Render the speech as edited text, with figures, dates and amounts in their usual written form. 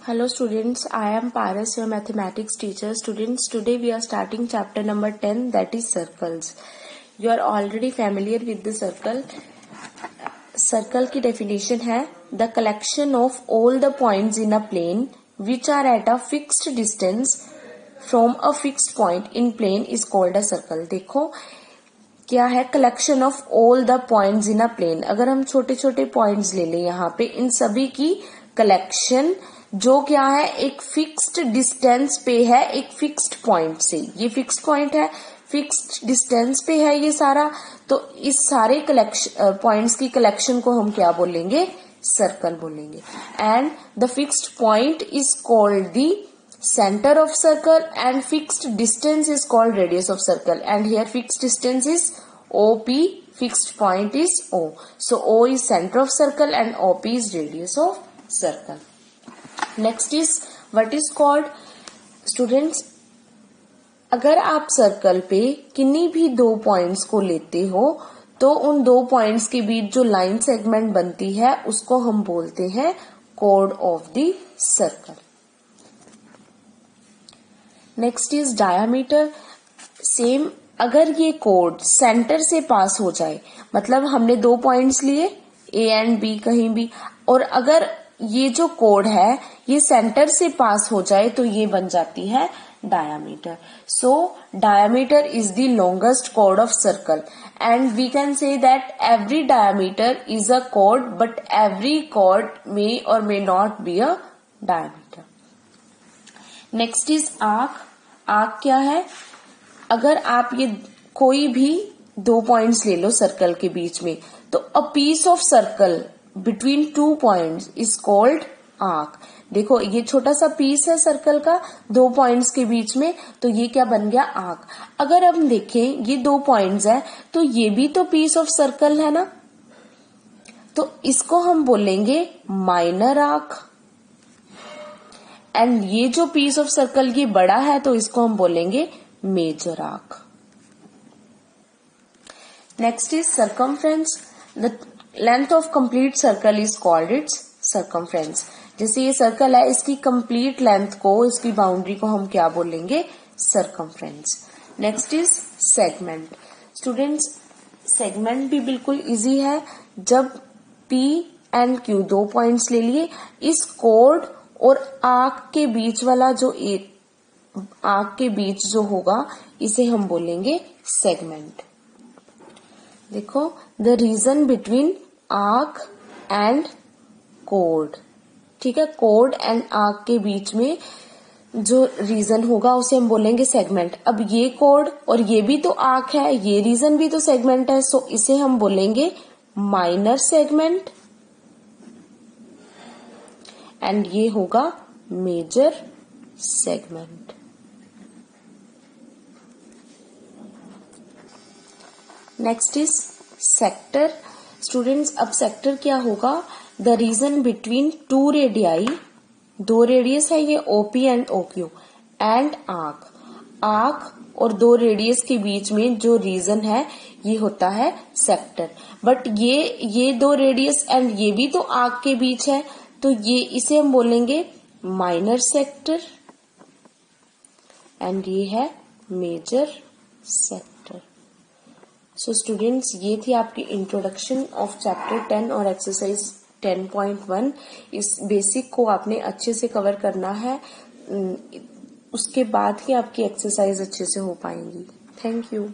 Hello students, I am Paras, your mathematics teacher. Students, today we are starting chapter number 10, that is circles. You are already familiar with the circle. Circle की definition है the collection of all the points in a plane which are at a fixed distance from a fixed point in plane is called a circle. देखो क्या है, collection of all the points in a plane. अगर हम छोटे छोटे points ले लें यहाँ पे, इन सभी की कलेक्शन जो क्या है, एक फिक्स्ड डिस्टेंस पे है एक फिक्स्ड पॉइंट से. ये फिक्स्ड पॉइंट है, फिक्स्ड डिस्टेंस पे है ये सारा. तो इस सारे कलेक्शन पॉइंट्स की कलेक्शन को हम क्या बोलेंगे, सर्कल बोलेंगे. And the fixed point is called the center of circle and fixed distance is called radius of circle. And here fixed distance is OP, fixed point is O. So O is center of circle and OP is radius of circle. Next is what is called, students, अगर आप circle पे किन्हीं भी दो points को लेते हो तो उन दो पॉइंट्स के बीच जो लाइन सेगमेंट बनती है उसको हम बोलते हैं code of the circle. Next is diameter. Same, अगर ये कोड सेंटर से पास हो जाए, मतलब हमने दो पॉइंट्स लिए ए एंड बी कहीं भी, और अगर ये जो कोड है ये सेंटर से पास हो जाए तो ये बन जाती है diameter. So diameter is the longest code of circle and we can say that every diameter is a code but every code मे और may not be a diameter. Next is arc. Arc क्या है, अगर आप ये कोई भी दो points ले लो सर्कल के बीच में, तो a piece of circle between two points is called arc. देखो ये छोटा सा पीस है सर्कल का दो पॉइंट्स के बीच में, तो ये क्या बन गया, आर्क. अगर हम देखें ये दो पॉइंट्स है तो ये भी तो पीस ऑफ सर्कल है ना, तो इसको हम बोलेंगे माइनर आर्क. एंड ये जो पीस ऑफ सर्कल ये बड़ा है तो इसको हम बोलेंगे major arc. Next is circumference. The length of complete circle is called its circumference. जैसे ये सर्कल है, इसकी कंप्लीट लेंथ को, इसकी बाउंड्री को हम क्या बोलेंगे, circumference. Next is segment. Students, segment भी बिल्कुल इजी है. जब P एंड Q दो पॉइंट्स ले लिए, इस कोड और आर्क के बीच वाला जो आर्क के बीच जो होगा इसे हम बोलेंगे सेगमेंट. देखो, the region between arc and code, ठीक है, कोड एंड आर्क के बीच में जो रीजन होगा उसे हम बोलेंगे सेगमेंट. अब ये कोड और ये भी तो आर्क है, ये रीजन भी तो सेगमेंट है, सो इसे हम बोलेंगे माइनर सेगमेंट एंड ये होगा major segment. Next is sector. Students, अब सेक्टर क्या होगा, the region between two radii, दो रेडियस है ये OP and OQ, and arc. Arc और दो रेडियस के बीच में जो रीजन है ये होता है सेक्टर. बट ये दो रेडियस एंड ये भी तो आर्क के बीच है, तो ये इसे हम बोलेंगे माइनर सेक्टर एंड ये है मेजर सेक्टर. सो स्टूडेंट्स, ये थी आपकी इंट्रोडक्शन ऑफ चैप्टर 10 और एक्सरसाइज 10.1. इस बेसिक को आपने अच्छे से कवर करना है, उसके बाद ही आपकी एक्सरसाइज अच्छे से हो पाएंगी. Thank you.